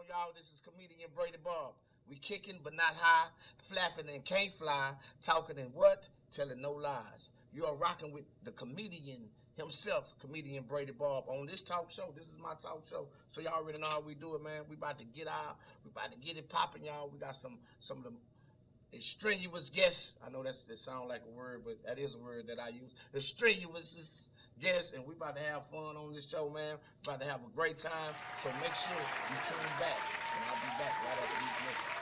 on, y'all? This is comedian Brady Bobb. We kicking but not high, flapping and can't fly, talking and what? Telling no lies. You are rocking with the comedian himself, comedian Brady Bobb, on this talk show. This is my talk show, so y'all already know how we do it, man. We about to get it popping, y'all. We got some of the strenuous guests. I know that sounds like a word, but that is a word that I use. The strenuous guests, and we about to have fun on this show, man. We about to have a great time. So make sure you tune back, and I'll be back right after these messages.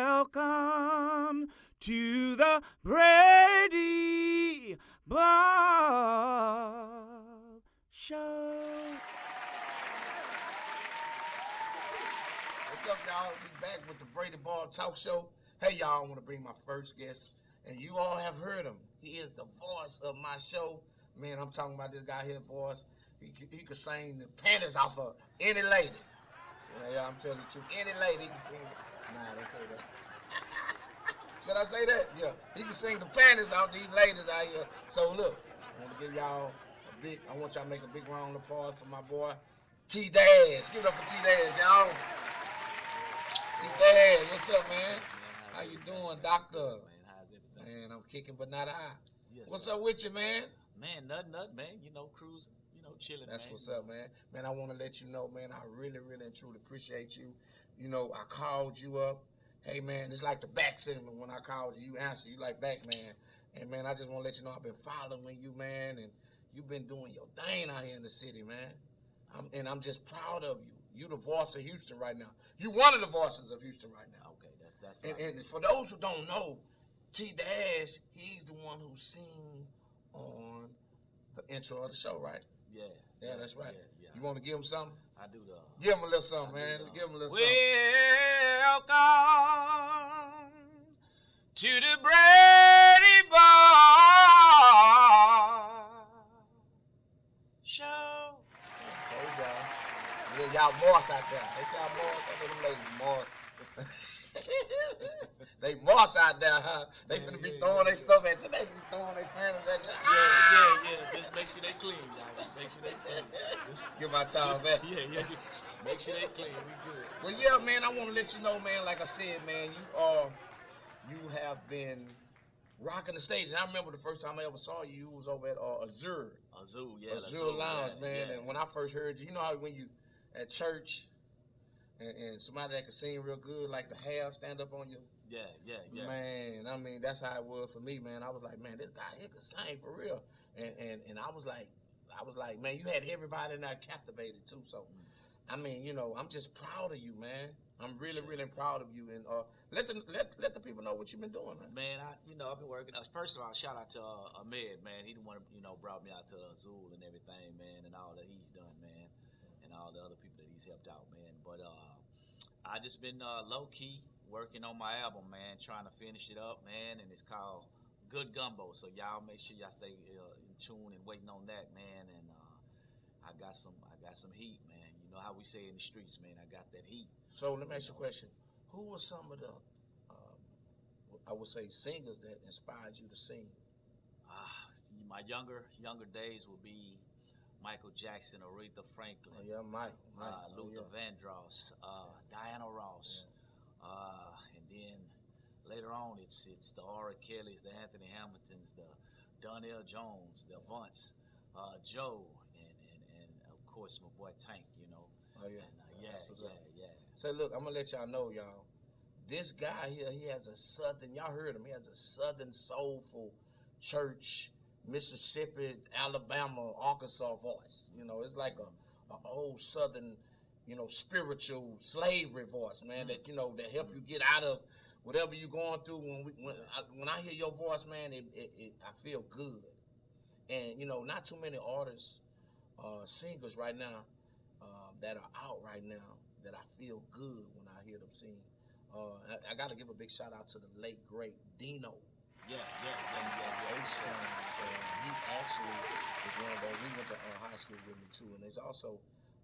Welcome to the Brady Bobb Show. What's up, y'all? We back with the Brady Bobb Talk Show. Hey, y'all, I want to bring my first guest, and you all have heard him. He is the voice of my show. Man, I'm talking about this guy here, voice. He could sing the panties off of any lady. Yeah, I'm telling you, any lady he can sing. Nah, don't say that. Should I say that? Yeah, he can sing the panties off these ladies out here. So look, I want to give y'all I want y'all to make a big round of applause for my boy, T-Dash. Give it up for T-Dash, y'all. T-Dash, what's up, man? How you doing, doctor? How's everything? Man, I'm kicking but not high. Yes, What's sir. up with you, man? Man, nothing, man. You know, cruising, chilling, That's man. what's up, man. Man, I want to let you know, man, I really, really and truly appreciate you. You know, I called you up. Hey, man, it's like the back segment. When I called you, you answer. You like back, man. And, man, I just want to let you know I've been following you, man, and you've been doing your thing out here in the city, man. I'm just proud of you. You the voice of Houston right now. You one of the voices of Houston right now. Okay, that's right. And for those who don't know, T-Dash, he's the one who sing on the intro of the show, right? Yeah. Yeah, that's right. Yeah. You want to give him something? I do the. Give him a little something, man. Give him a little something. Welcome to the Brady Bobb Show. So y'all, yeah, y'all Morse out there. Ain't y'all Morse? I know them ladies Morse. They Morse out there, huh? They finna be throwing their stuff at you. They be throwing their panties at you. Yeah. Just make sure they clean, y'all. Make sure they clean. Give my time back. Yeah. Just make sure they clean. We good. Well, yeah, man. I want to let you know, man. Like I said, man, you have been rocking the stage. And I remember the first time I ever saw you, you was over at Azure. Azure Lounge, man. Yeah. And when I first heard you, you know how when you at church and somebody that could sing real good, like the hair stand up on you. Yeah. Man, I mean, that's how it was for me, man. I was like, man, this guy here can sing for real. And I was like, man, you had everybody in there captivated too. So, I mean, you know, I'm just proud of you, man. I'm really, really proud of you. And let the people know what you've been doing, man. Man, I've been working. First of all, shout out to Ahmed, man. He the one, brought me out to Azul and everything, man, and all that he's done, man, and all the other people that he's helped out, man. But I just been low key working on my album, man, trying to finish it up, man, and it's called Good Gumbo. So y'all make sure y'all stay in tune and waiting on that, man. And I got some heat, man. You know how we say in the streets, man. I got that heat. So let me ask you a question. Who were some of the, I would say, singers that inspired you to sing? My younger days will be Michael Jackson, Aretha Franklin. Oh, yeah, Mike. Luther Vandross, Diana Ross. And then later on, it's the R. Kellys, the Anthony Hamiltons, the Donnell Jones, the Avants, Joe, and of course my boy Tank. Oh yeah. And, yeah. So look, I'm gonna let y'all know, y'all. This guy here, he has a southern. Y'all heard him. He has a southern soulful church, Mississippi, Alabama, Arkansas voice. It's like a old southern, spiritual slavery voice, man. That that help you get out of whatever you're going through. When I hear your voice, man, I feel good. And not too many artists, singers right now, that are out right now that I feel good when I hear them sing. I got to give a big shout out to the late great Dino. Yeah. He actually is one of those. We went to high school with me too, and there's also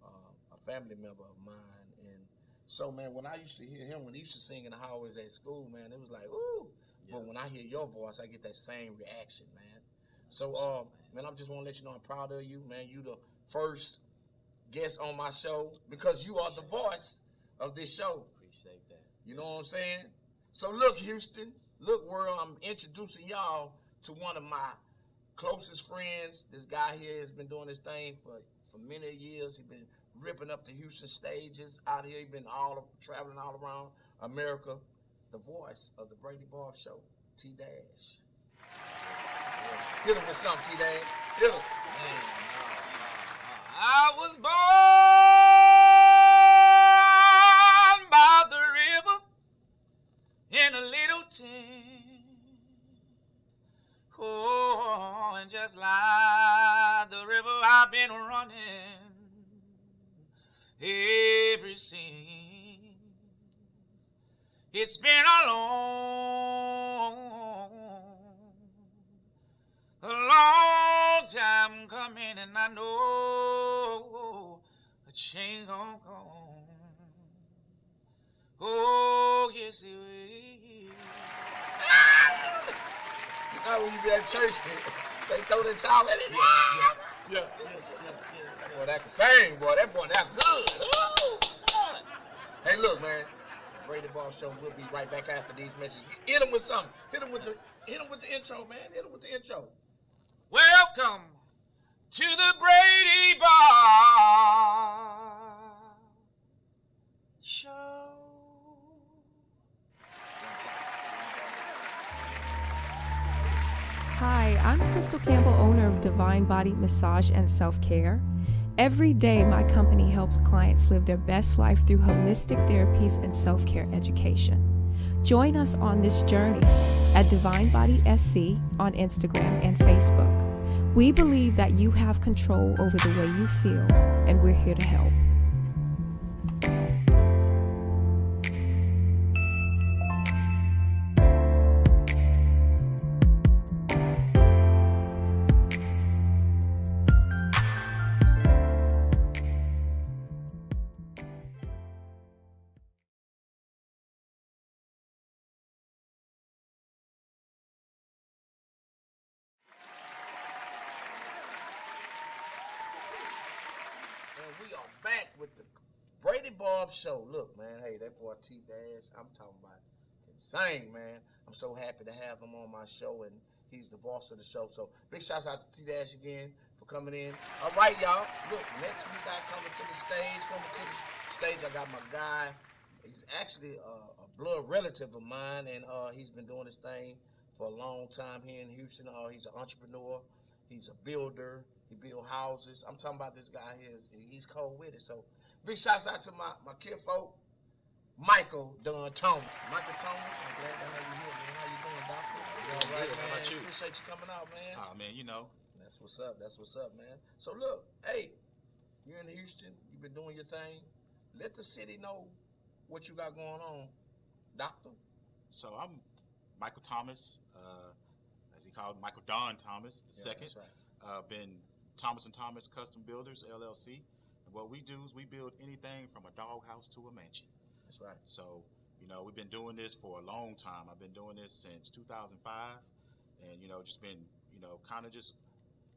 a family member of mine. And so, man, when I used to hear him, when he used to sing in the hallways at school, man, it was like, ooh. Yeah. But when I hear your voice, I get that same reaction, man. So, man, I just want to let you know I'm proud of you, man. You the first guest on my show because you are the voice of this show. Appreciate that. You know what I'm saying? So look, Houston, look, world, I'm introducing y'all to one of my closest friends. This guy here has been doing this thing for many years. He's been ripping up the Houston stages out here. He's been traveling all around America. The voice of the Brady Bobb Show, T-Dash. Hit him with something, T-Dash. Hit him. Man, I was born by the river in a little tent. Oh, and just like the river, I've been running ever since. It's been a long time coming, and I know a change gon' come. Oh, yes, it will. You know when you be at church, they throw the towel at it. Yeah. Boy, that can sing, boy. That boy, that good. Ooh. Hey, look, man. Brady Bobb Show. We'll be right back after these messages. Hit him with something. Hit him with the intro, man. Hit him with the intro. Welcome to the Brady Bobb Show. Hi, I'm Crystal Campbell, owner of Divine Body Massage and Self-Care. Every day, my company helps clients live their best life through holistic therapies and self-care education. Join us on this journey at Divine Body SC on Instagram and Facebook. We believe that you have control over the way you feel, and we're here to help. And we are back with the Brady Bobb Show. Look, man, hey, that boy T-Dash, I'm talking about insane, man. I'm so happy to have him on my show, and he's the boss of the show. So big shouts out to T-Dash again for coming in. All right, y'all. Look, next we got coming to the stage. I got my guy. He's actually a blood relative of mine, and he's been doing this thing for a long time here in Houston. He's an entrepreneur. He's a builder. He builds houses. I'm talking about this guy here. He's cold with it. So big shouts out to my kinfolk, Michael Dunn Thomas. Michael Thomas, I'm glad to have you here, man. How you doing, doctor? You all right, Good. man? How about you? Appreciate you coming out, man. Man, you know. That's what's up. That's what's up, man. So look, hey, you're in Houston. You've been doing your thing. Let the city know what you got going on, doctor. So I'm Michael Thomas, as he called Michael Don Thomas the second. That's right. Been Thomas & Thomas Custom Builders, LLC. And what we do is we build anything from a doghouse to a mansion. That's right. So, you know, we've been doing this for a long time. I've been doing this since 2005 and, you know, just been, you know, kind of just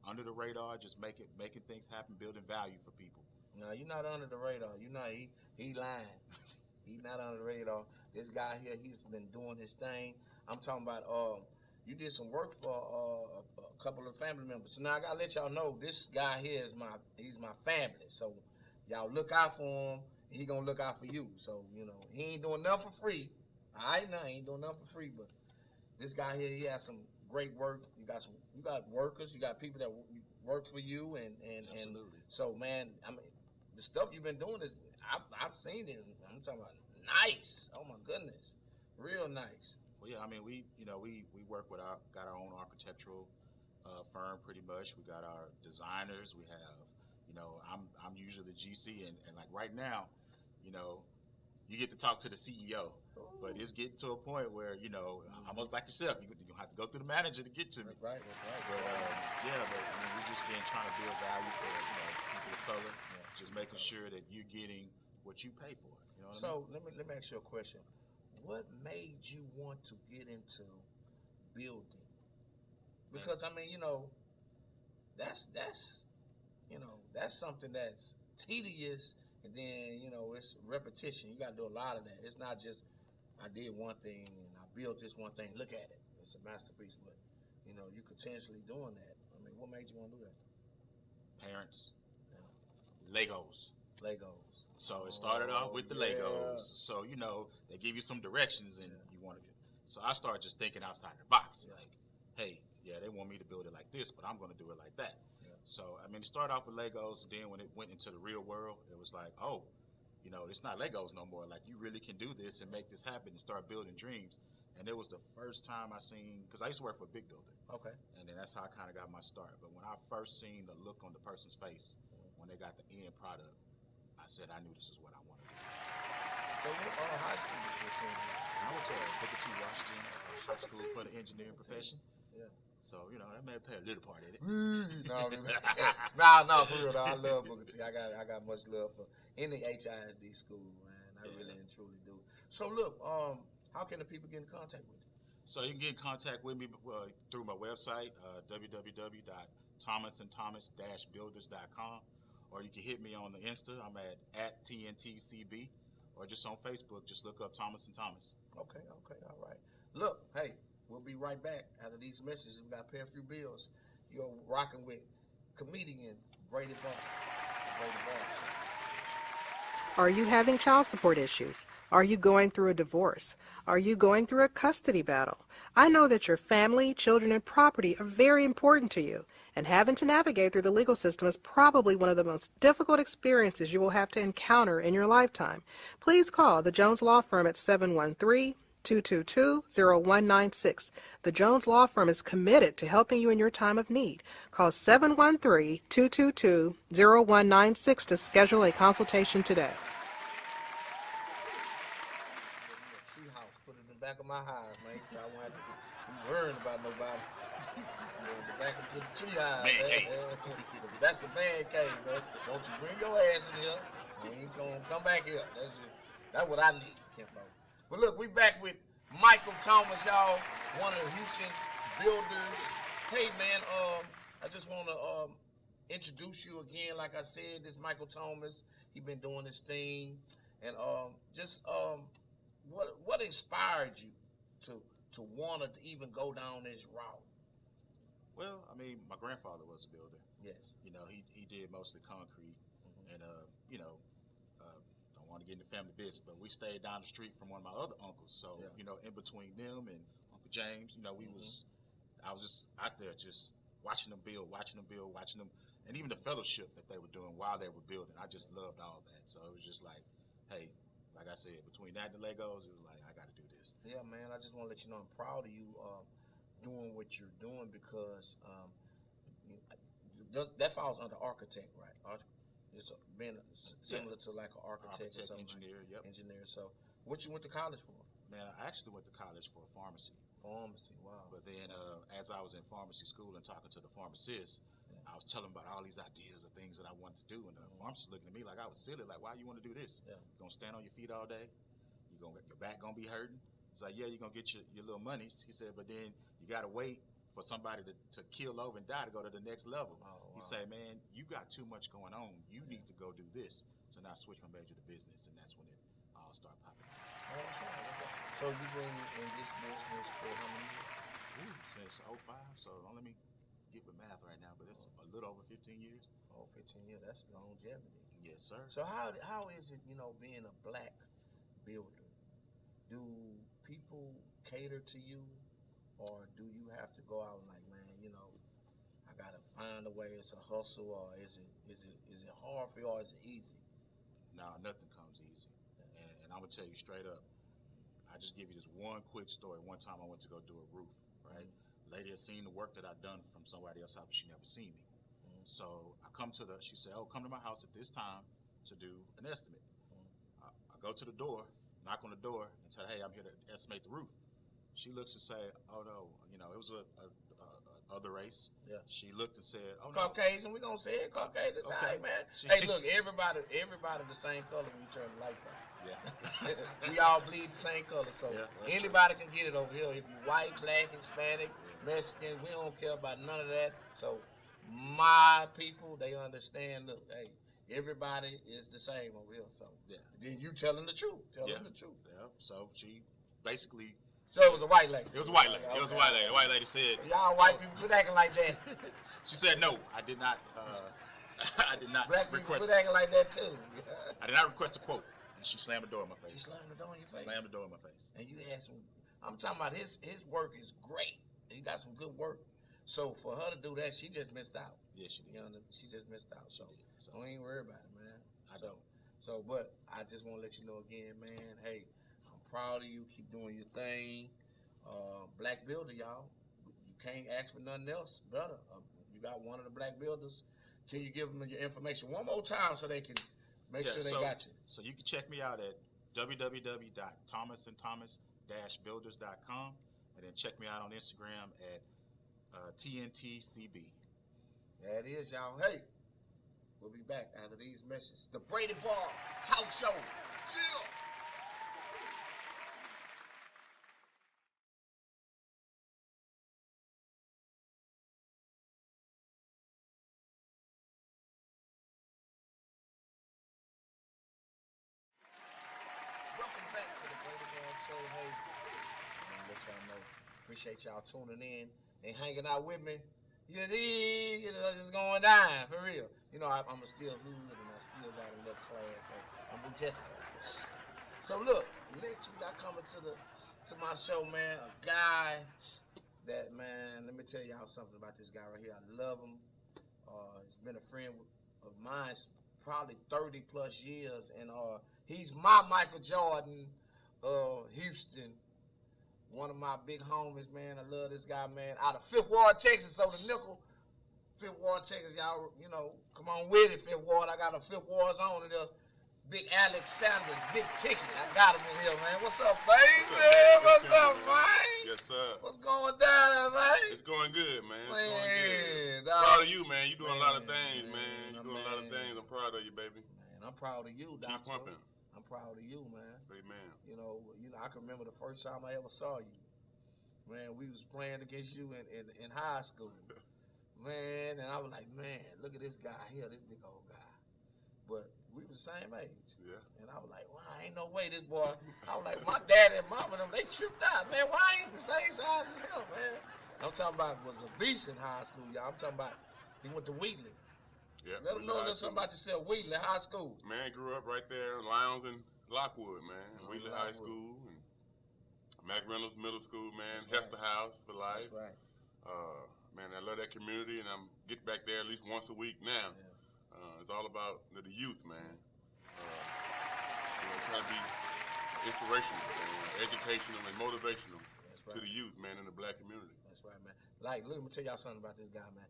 under the radar, just making things happen, building value for people. No, you're not under the radar. You know, he lying. He's not under the radar. This guy here, he's been doing his thing. I'm talking about, you did some work for a couple of family members. So now I gotta let y'all know this guy here is he's my family. So y'all look out for him. He gonna look out for you. So you know he ain't doing nothing for free. I know he ain't doing nothing for free. But this guy here, he has some great work. You got workers. You got people that work for you and Absolutely. so man, I mean the stuff you've been doing is I've seen it. I'm talking about nice. Oh my goodness, real nice. Well, yeah, I mean, we work with got our own architectural firm pretty much. We got our designers. We have, you know, I'm usually the GC, and like right now, you know, you get to talk to the CEO, but it's getting to a point where, you know, almost like yourself, you have to go through the manager to get to me. That's right. But yeah, but I mean, we just been trying to build value for, you know, people of color, just making sure that you're getting what you pay for. You know what I mean? So let me ask you a question. What made you want to get into building? Because I mean, you know, that's something that's tedious, and then it's repetition. You got to do a lot of that. It's not just I did one thing and I built this one thing. Look at it, it's a masterpiece. But you continuously doing that. I mean, what made you want to do that? Parents, Legos. So it started off with the Legos. So they give you some directions and you want to. So I started just thinking outside the box. Like, hey, they want me to build it like this, but I'm going to do it like that. Yeah. So I mean, it started off with Legos. Then when it went into the real world, it was like, oh, it's not Legos no more. Like, you really can do this and make this happen and start building dreams. And it was the first time I seen, because I used to work for a big builder. Okay. And then that's how I kind of got my start. But when I first seen the look on the person's face when they got the end product, I said I knew this is what I wanted to do. So what high school did you attend? I went to Booker T. Washington High School for the engineering profession. Yeah. So, that may play a little part in it. No, for real though. I love Booker T. I got much love for any HISD school, man. I really and truly do. So look, how can the people get in contact with you? So you can get in contact with me through my website, www.thomasandthomas-builders.com, or you can hit me on the Insta. I'm at TNTCB, or just on Facebook. Just look up Thomas and Thomas. Okay, all right. Look, hey, we'll be right back after these messages. We got to pay a few bills. You're rocking with comedian Brady Bobb. Are you having child support issues? Are you going through a divorce? Are you going through a custody battle? I know that your family, children, and property are very important to you, and having to navigate through the legal system is probably one of the most difficult experiences you will have to encounter in your lifetime. Please call the Jones Law Firm at 713-222-0196. The Jones Law Firm is committed to helping you in your time of need. Call 713-222-0196 to schedule a consultation today. Put it in the back of my house, man. I won't have to be worrying about nobody. The back of the tree house, man. That's the man cave, man. Don't you bring your ass in here. You ain't gonna come back here. That's what I need, Kimbo. But look, we back with Michael Thomas, y'all, one of the Houston builders. Hey, man, I just want to introduce you again. Like I said, this Michael Thomas. He been doing this thing, and what inspired you to want to even go down this route? Well, I mean, my grandfather was a builder. Yes. He did mostly concrete, and don't want to get into family business, but we stayed down the street from one of my other uncles. So in between them and Uncle James, I was just out there just watching them build, and even the fellowship that they were doing while they were building. I just loved all that. So it was just like, hey, like I said, between that and the Legos, it was like, I got to do this. Yeah, man, I just want to let you know I'm proud of you doing what you're doing, because that falls under architect, right? It's been similar to like an architect or something. Engineer, yep. Engineer. So what you went to college for? Man, I actually went to college for pharmacy. Pharmacy, wow. But then as I was in pharmacy school and talking to the pharmacist, I was telling about all these ideas of things that I wanted to do, and the pharmacist looking at me like I was silly, like, why you want to do this? Yeah. You gonna stand on your feet all day? Your back gonna be hurting? It's like, yeah, you're gonna get your little monies. He said, but then you gotta wait for somebody to keel over and die to go to the next level. Oh, wow. He said, man, you got too much going on. You need to go do this. So now I switched my major to business, and that's when it all started popping up. Oh, so you've been in this business for how many years? Since 05, so don't let me get with math right now, but it's a little over 15 years. Oh, 15 years, that's longevity. Yes, sir. So how is it, being a black builder? Do people cater to you, or do you have to go out and like, man, I gotta find a way, it's a hustle, or is it hard for you, or is it easy? No, nothing comes easy. And I'm gonna tell you straight up, I just give you this one quick story. One time I went to go do a roof, right? Lady had seen the work that I'd done from somebody else, but she never seen me. So I come to she said, oh, come to my house at this time to do an estimate. I go to the door, knock on the door, and tell her, hey, I'm here to estimate the roof. She looks and say, oh no, it was a other race. Yeah. She looked and said, oh no. Caucasian, we gonna say it, Caucasian. Okay. Right, man. Hey, look, everybody the same color when you turn the lights on. Yeah. We all bleed the same color, so anybody can get it over here. If you're white, black, Hispanic, Mexican, we don't care about none of that. So my people, they understand, look, hey, everybody is the same over here. So Yeah. then you telling the truth. Telling Yeah. the truth. Yeah. So she basically. So it was a white lady. It was a white lady. It was a white lady. The white lady said. Y'all white people quit acting like that. She said no. I did not. I did not Black people request. quit acting like that too. I did not request a quote. And she slammed the door in my face. She slammed the door in your face. Slammed the door in my face. And you had some. I'm talking about his work is great. He got some good work. So for her to do that, she just missed out. Yeah, she did. You know, she just missed out. So So don't even worry about it, man. I don't. So, but I just want to let you know again, man. Hey, I'm proud of you. Keep doing your thing. Black builder, y'all. You can't ask for nothing else better. You got one of the black builders. Can you give them your information one more time so they can make sure they got you? So you can check me out at www.thomasandthomas-builders.com, and then check me out on Instagram at TNTCB. There it is, y'all. Hey, we'll be back after these messages. The Brady Bobb Talk Show. Chill. Welcome back to the Brady Bobb Show. Hey, I'm gonna let y'all know. Appreciate y'all tuning in and hanging out with me. You know, it's going down for real. You know, I'm still hood and I still got a little class, so I'm just. So look, next week I coming to my show, man. A guy that, man, let me tell y'all something about this guy right here. I love him. He's been a friend of mine probably 30 plus years, and he's my Michael Jordan of Houston. One of my big homies, man. I love this guy, man. Out of Fifth Ward, Texas. So the nickel, Fifth Ward, Texas, y'all, you know, come on with it, Fifth Ward. I got a Fifth Ward on it. Big Alex Sanders, big ticket. I got him in here, man. What's up, baby? What's up, man? Yes, sir. What's going down, man? It's going good, man. It's Man, going good. dog. Proud of you, man. You doing a lot of Man, things, man. man, You doing a lot of man. things. I'm proud of you, baby. Man, I'm proud of you, Keep doctor. pumping. I'm proud of you, man. Amen. You know, I can remember the first time I ever saw you. Man, we was playing against you in high school. Man, and I was like, man, look at this guy here, this big old guy. But we was the same age. Yeah. And I was like, wow, ain't no way this boy. I was like, my daddy and mama, them, they tripped out. Man, why ain't the same size as him, man? I'm talking about was a beast in high school, y'all. I'm talking about he went to Wheatley. Yeah. Let them know there's something about yourself, Wheatley High School. Man, grew up right there in Lowndes and Lockwood, man. Oh, Wheatley High Lockwood. School and Mac Reynolds Middle School, man. That's Hester House for life. That's right. Man, I love that community, and I'm get back there at least once a week now. Yeah. It's all about the youth, man. Trying to be inspirational, educational, and motivational That's to right. the youth, man, in the black community. That's right, man. Like, let me tell y'all something about this guy, man.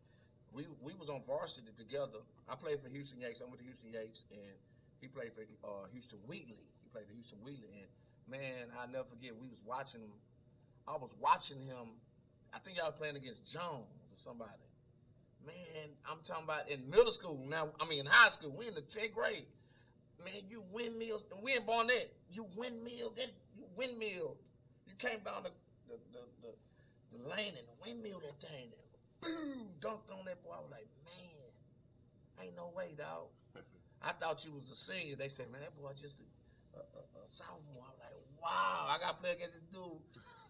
We was on varsity together. I played for Houston Yates. I went to Houston Yates, and he played for Houston Wheatley. He played for Houston Wheatley, and man, I'll never forget. We was watching him. I was watching him. I think y'all playing against Jones or somebody. Man, I'm talking about in middle school. Now, I mean in high school. We in the 10th grade. Man, you windmills, and we in Barnett. You windmill. You came down the lane and the windmill that thing. And boom, dunked on that boy. I was like, man, ain't no way, dog. I thought you was a senior. They said, man, that boy just a sophomore. I was like, wow, I got to play against this dude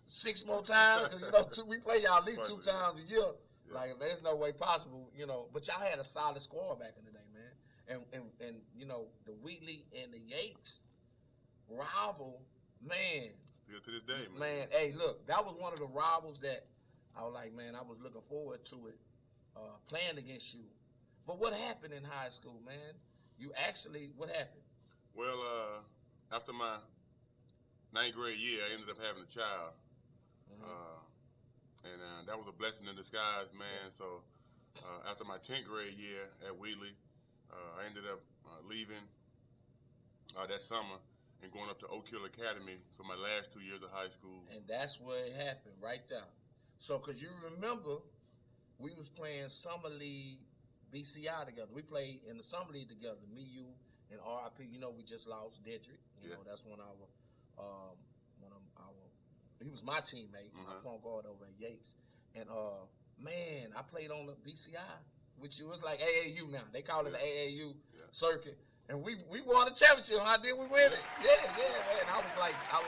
6 more times because we play y'all at least 2 times a year. Yeah. Like there's no way possible, But y'all had a solid squad back in the day, man. And the Wheatley and the Yates rival, man. Still to this day, man. Man, hey, look, that was one of the rivals that I was like, man, I was looking forward to it, playing against you. But what happened in high school, man? What happened? Well, after my 9th grade year, I ended up having a child. And that was a blessing in disguise, man. So after my 10th grade year at Wheatley, I ended up leaving that summer and going up to Oak Hill Academy for my last 2 years of high school. And that's where it happened, right there. So, because you remember, we was playing Summer League BCI together. We played in the Summer League together, me, you, and RIP. We just lost Dedrick. That's one of our he was my teammate, my point guard over at Yates. And man, I played on the BCI with you. It's like AAU now. They call it the AAU Yeah. circuit. And we won the championship. How did we win it? Yeah, man. I was like, I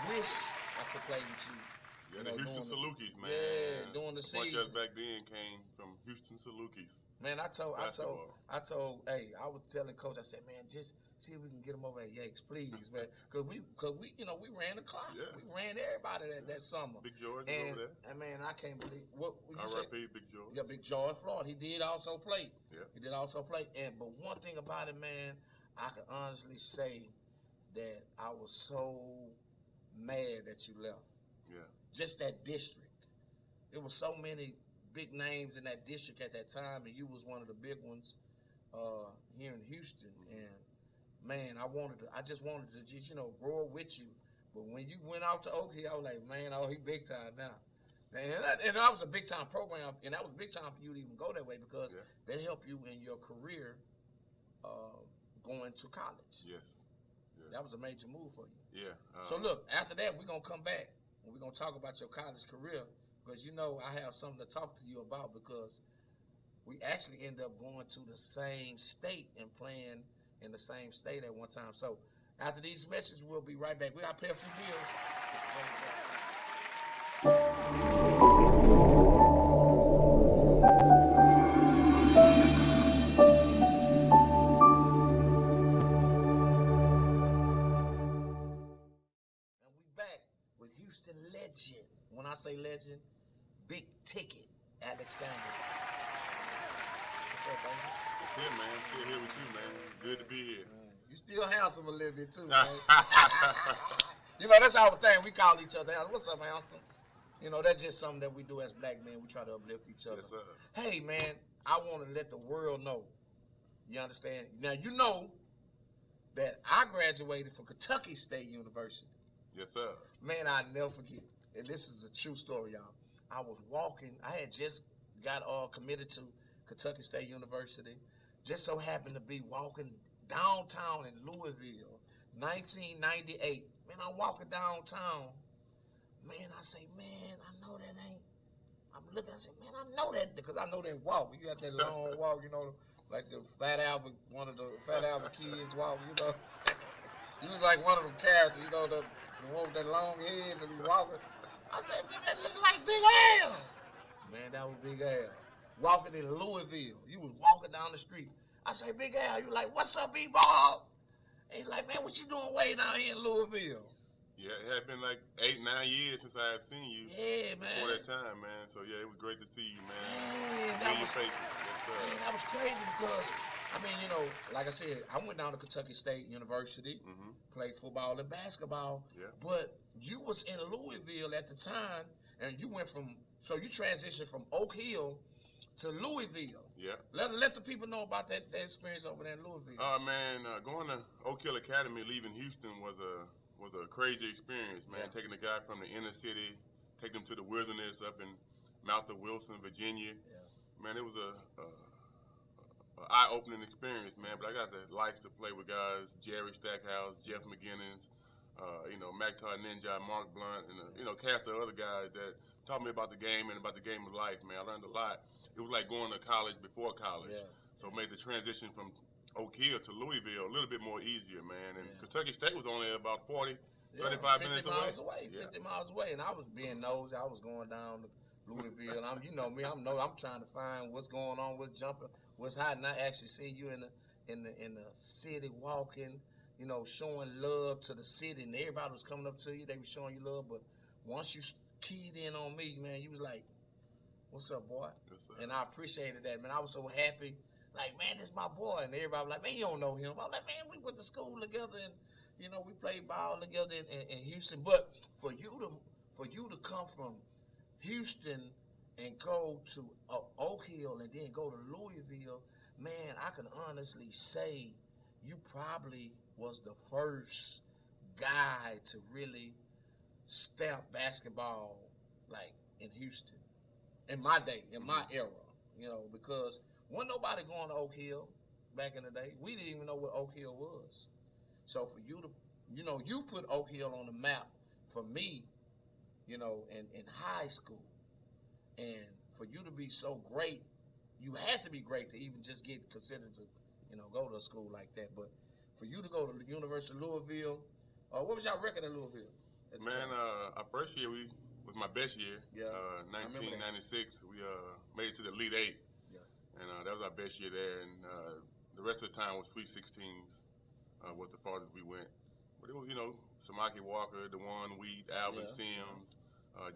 wish I could play with you. Yeah, You the know, Houston doing Salukis, man. Yeah, doing the A bunch season. of us back then came from Houston Salukis. Man, I told, Basketball. hey, I was telling coach, I said, man, just see if we can get him over at Yakes, please, man, cause we, you know, we ran the clock, Yeah. we ran everybody that summer. Big George was And, over there. and man, I can't believe what you said. R.I.P. Big George. Yeah, Big George Floyd. He did also play. Yeah. He did also play. But one thing about it, man, I can honestly say that I was so mad that you left. Yeah. Just that district. It was so many big names in that district at that time, and you was one of the big ones here in Houston. And man, I just wanted to just, you know, grow up with you. But when you went out to Oak Hill, I was like, man, oh, he big time now. And that was a big time program, and that was big time for you to even go that way because they help you in your career going to college. Yes. That was a major move for you. Yeah. So look, after that, we're gonna come back and we're gonna talk about your college career because you know I have something to talk to you about because we actually end up going to the same state and playing in the same state at one time. So after these messages, we'll be right back. We gotta pay a few bills. Legend. When I say legend, big ticket, Alexander. What's up, baby? That's it, man. I'm still here with you, man. Good to be here. You still handsome a little bit too, man. You know, that's our thing. We call each other handsome. What's up, handsome? You know, that's just something that we do as black men. We try to uplift each other. Yes, sir. Hey, man, I want to let the world know. You understand? Now, you know that I graduated from Kentucky State University. Yes, sir. Man, I'll never forget. And this is a true story, y'all. I was walking. I had just got committed to Kentucky State University. Just so happened to be walking downtown in Louisville, 1998. Man, I'm walking downtown. Man, I say, man, I know that ain't. I'm looking, I say, man, I know that because I know that walk. You got that long walk, you know, like the Fat Albert, one of the Fat Albert kids walk, you know. You look like one of them characters, you know, the one with that long head and walking. I said, man, that look like Big Al. Man, that was Big Al. Walking in Louisville. You was walking down the street. I say, Big Al, you like, what's up, Brady Bobb? And he like, man, what you doing way down here in Louisville? Yeah, it had been like 8-9 years since I have seen you. Yeah, man. Before that time, man. So yeah, it was great to see you, man. Man, See your faces. Yes, sir. man, that was crazy because, I mean, you know, like I said, I went down to Kentucky State University, played football and basketball. Yeah. But you was in Louisville at the time, and you went from, so you transitioned from Oak Hill to Louisville. Yeah. Let the people know about that experience over there in Louisville. Man, going to Oak Hill Academy, leaving Houston was a crazy experience, man. Yeah. Taking a guy from the inner city, taking him to the wilderness up in Mount of Wilson, Virginia. Yeah. Man, it was a eye-opening experience, man. But I got the likes to play with guys, Jerry Stackhouse, Jeff McGinnis, you know, McTar Ninja, Mark Blunt, and you know, cast of other guys that taught me about the game and about the game of life, man. I learned a lot. It was like going to college before college. Yeah. So made the transition from Oak Hill to Louisville a little bit more easier, man. And Yeah. Kentucky State was only about 40, Yeah, 35 50 minutes miles away. away. 50 miles away, and I was being nosy. I was going down to Louisville. You know me. I'm trying to find what's going on, what's jumping, what's hot. And I actually see you in the city walking, you know, showing love to the city, and everybody was coming up to you. They were showing you love, but once you keyed in on me, man, you was like, "What's up, boy?" Yes, sir. And I appreciated that, man. I was so happy. Like, man, this my boy. And everybody was like, man, you don't know him. I was like, man, we went to school together and, you know, we played ball together in Houston. But for you to come from Houston and go to Oak Hill and then go to Louisville, man, I can honestly say you probably was the first guy to really stamp basketball like in Houston. In my day, in my era, you know, because wasn't nobody going to Oak Hill back in the day. We didn't even know what Oak Hill was. So for you to, you know, you put Oak Hill on the map for me, you know, in high school. And for you to be so great you had to be great to even just get considered to, go to a school like that. But for you to go to the University of Louisville, what was y'all record at Louisville? Man, our first year was my best year. Yeah, 1996, we made it to the Elite Eight. Yeah. And that was our best year there. And the rest of the time was Sweet 16s was the farthest we went. But it was, Samaki Walker, DeJuan Wheat, Alvin Sims,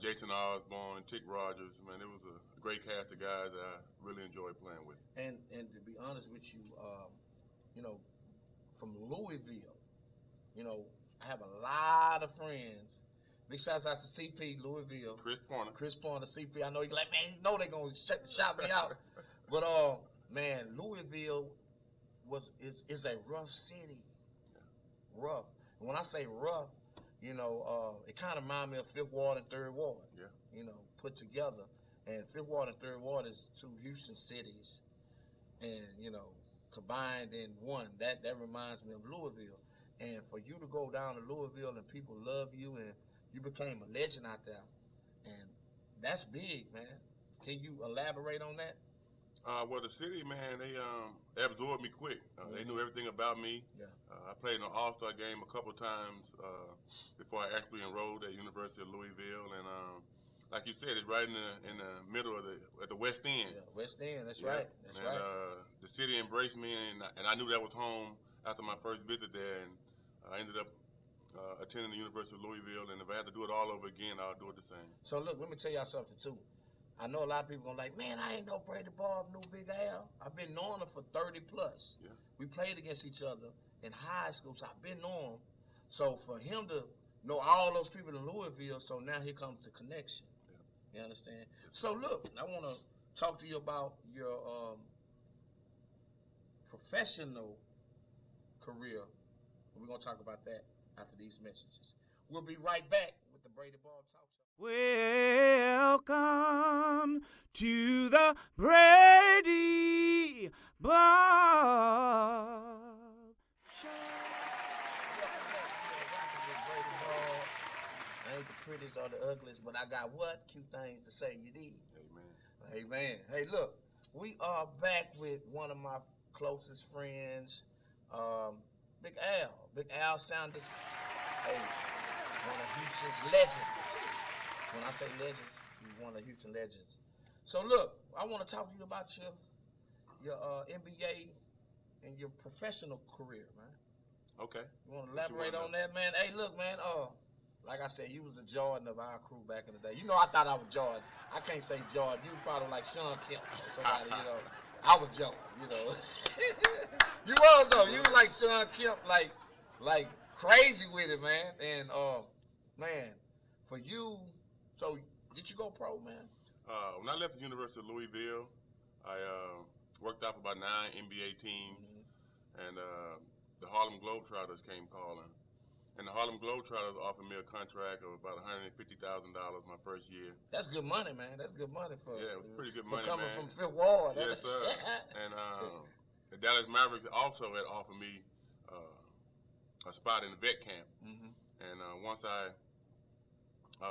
Jason Osborne, Tick Rogers. Man, it was a great cast of guys that I really enjoyed playing with. And to be honest with you, from Louisville, I have a lot of friends. Big shouts out to CP, Louisville. Chris Pointer, CP. I know you're like, man, they're going to shout me out. But, man, Louisville is a rough city. Yeah. Rough. And when I say rough, it kind of reminds me of Fifth Ward and Third Ward. Yeah. Put together. And Fifth Ward and Third Ward is two Houston cities. And, combined in one. That reminds me of Louisville. And for you to go down to Louisville and people love you and you became a legend out there, and that's big, man. Can you elaborate on that? Well, the city, man, they absorbed me quick. They knew everything about me. Yeah. I played in an All-Star game a couple times before I actually enrolled at University of Louisville, and like you said, it's right in the middle of the West End. Yeah, West End. That's right. That's right. The city embraced me, and I knew that was home after my first visit there, and I ended up attending the University of Louisville, and if I had to do it all over again, I'll do it the same. So look, let me tell y'all something too. I know a lot of people gonna like, man, I ain't know Brady Bobb, knew Big Al. I've been knowing him for 30 plus. Yeah. We played against each other in high school, so I've been knowing him. So for him to know all those people in Louisville, so now here comes the connection. Yeah. You understand? So look, I want to talk to you about your professional career. We're gonna talk about that after these messages. We'll be right back with the Brady Bobb Talk Show. Welcome to the Brady Bobb Show. I ain't the prettiest or the ugliest, but I got what? Cute things to say, you did. Amen. Amen. Hey, look, we are back with one of my closest friends, Big Al Sanders. Hey, one of Houston's legends. When I say legends, he's one of Houston legends. So look, I want to talk to you about your NBA and your professional career, man. Okay. You want to elaborate on that, man? Hey, look, man. Like I said, you was the Jordan of our crew back in the day. I thought I was Jordan. I can't say Jordan. You probably like Sean Kemp or somebody, I was Jordan, You was though. You was like Sean Kemp, like crazy with it, man. And man, for you, so did you go pro, man? When I left the University of Louisville, I worked out for about 9 NBA teams, and the Harlem Globetrotters came calling. And the Harlem Globetrotters offered me a contract of about $150,000 my first year. That's good money, man. That's good money for it was pretty good money, coming man. from Fifth Ward. Yes, sir. And the Dallas Mavericks also had offered me a spot in the vet camp. And once I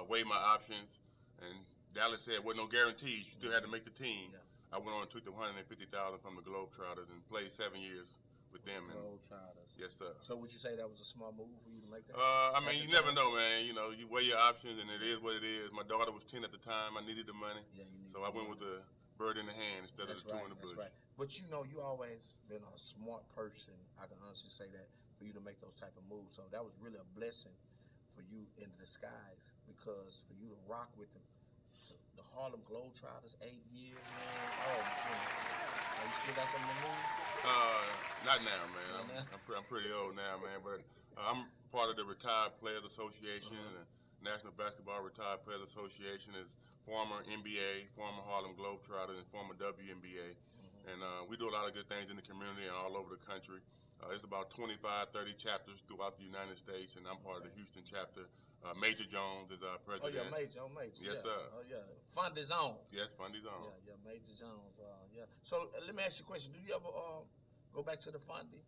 weighed my options, and Dallas said, "Well, no guarantees. You still had to make the team." Yeah. I went on and took the $150,000 from the Globetrotters and played 7 years with them. Globetrotters. Yes, sir. So would you say that was a small move for you to make that? I mean, you never know, man. You weigh your options, and it is what it is. My daughter was 10 at the time. I needed the money. Yeah, you need so I went with the bird in the hand instead of the two in the bush. That's right. But you always been a smart person. I can honestly say that for you to make those type of moves. So that was really a blessing for you in disguise, because for you to rock with the Harlem Globetrotters 8 years, man. Oh my goodness. You still got something to move? Not now, man. I'm pretty old now, man. But I'm part of the Retired Players Association, and the National Basketball Retired Players Association is former NBA, former Harlem Globetrotters, and former WNBA. And we do a lot of good things in the community and all over the country. It's about 25, 30 chapters throughout the United States, and I'm part of the Houston chapter. Major Jones is our president. Oh, yeah, Major. Yes, sir. Oh, yeah. Fundy Zone. Yes, Fundy Zone. Yeah, Major Jones. Yeah. So let me ask you a question. Do you ever go back to the Fundy?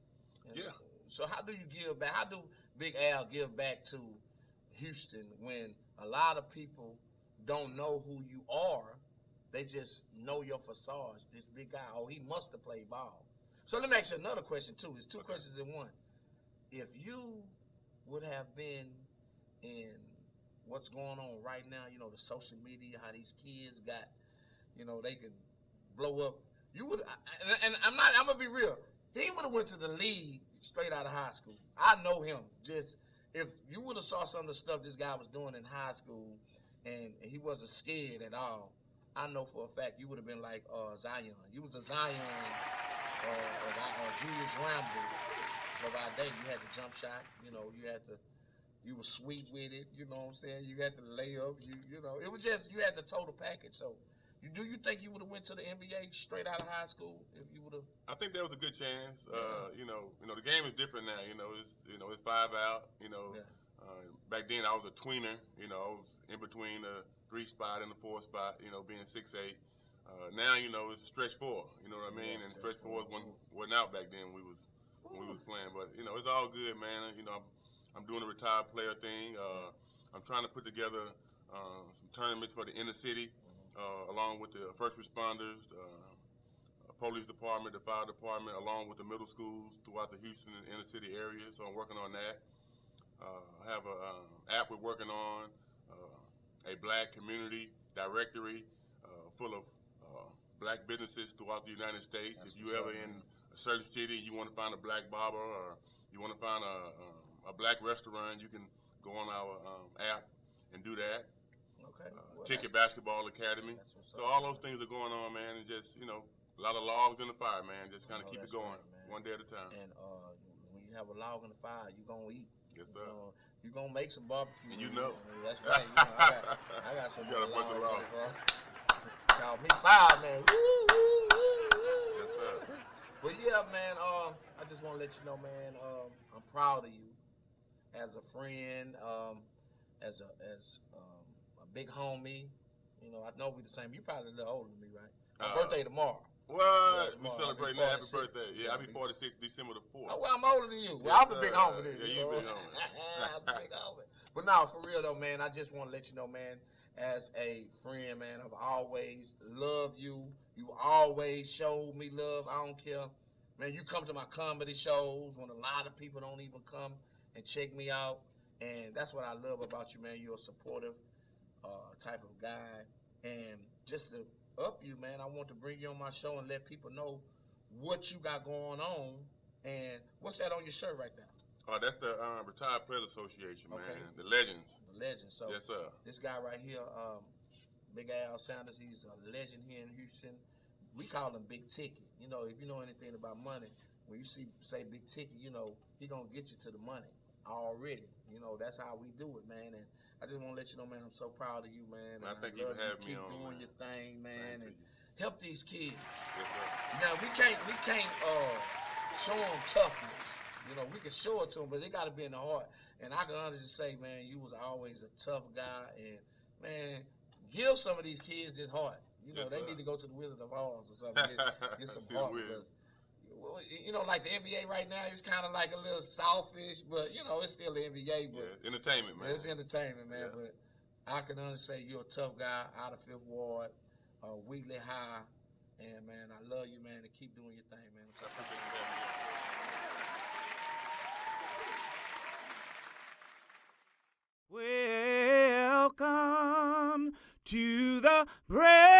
Yeah. So how do you give back? How do Big Al give back to Houston when a lot of people don't know who you are They just know your facade. This big guy, oh, he must have played ball. So let me ask you another question too. It's two questions in one. If you would have been in what's going on right now, you know, the social media, how these kids got, you know, they can blow up. You would, and I'm gonna be real. He would have went to the league straight out of high school. I know him. Just if you would have saw some of the stuff this guy was doing in high school, and he wasn't scared at all, I know for a fact you would have been like Zion. You was a Zion or Julius Randle of our day. You had the jump shot. You know, you were sweet with it. You know what I'm saying? You had the layup. You know, it was just you had the total package. So. Do you think you would have went to the NBA straight out of high school if you would have? I think there was a good chance. Yeah. You know, the game is different now. It's 5 out. Back then I was a tweener. I was in between the 3 spot and the 4 spot. Being 6'8". Now it's stretch 4. You know what I mean? Yeah, and stretch 4 wasn't out back then when we was playing. But it's all good, man. I'm doing the retired player thing. I'm trying to put together some tournaments for the inner city. Along with the first responders, police department, the fire department, along with the middle schools throughout the Houston and inner city area. So I'm working on that. I have an app we're working on, a black community directory full of black businesses throughout the United States. That's if you ever in a certain city, you want to find a black barber or you want to find a black restaurant, you can go on our app and do that. Okay. Ticket Basketball Academy. So all those things are going on, man, and just, a lot of logs in the fire, man. Just kind of keep it going, right, one day at a time. And when you have a log in the fire, you're going to eat. Yes, sir. You're going to make some barbecue. And you know. That's right. I got some You got a bunch of logs. Call me fire, man. Woo, woo, woo, woo. Yes, sir. But yeah, man, I just want to let you know, man, I'm proud of you as a friend, as a big homie. I know we the same. You probably a little older than me, right? My birthday tomorrow. What? Yeah, We tomorrow. celebrating I'll that. be Happy 46. birthday. Yeah, I'll be 46 December the 4th. Oh, well, I'm older than you. Well, Yes, I'm a big sir. homie then. Yeah, you big homie. I'm a big homie. But no, for real though, man, I just want to let you know, man, as a friend, man, I've always loved you. You always showed me love. I don't care. Man, you come to my comedy shows when a lot of people don't even come and check me out. And that's what I love about you, man. You're a supportive type of guy. And just to up you, man, I want to bring you on my show and let people know what you got going on. And what's that on your shirt right there? Oh, that's the Retired Players Association, man. Okay. The Legends. The legend. So Yes, sir. this guy right here, Big Al Sanders, he's a legend here in Houston. We call him Big Ticket. If you know anything about money, when you say Big Ticket, he gonna get you to the money already. That's how we do it, man. And I just want to let you know, man, I'm so proud of you, man. And I thank you for having me on, Keep doing man. your thing, man, Thank and you. help these kids. Yes, sir. Now we can't show them toughness. We can show it to them, but they got to be in the heart. And I can honestly say, man, you was always a tough guy, and man, give some of these kids this heart. Yes, they sir. need to go to the Wizard of Oz or something. Get some See the heart Wiz. because, like the NBA right now, it's kind of like a little softish, but it's still the NBA. But Yeah, entertainment, man. it's entertainment, man. Yeah. But I can honestly say you're a tough guy out of Fifth Ward, Wheatley High, and man, I love you, man. And keep doing your thing, man. I appreciate you having me on. Welcome to the break.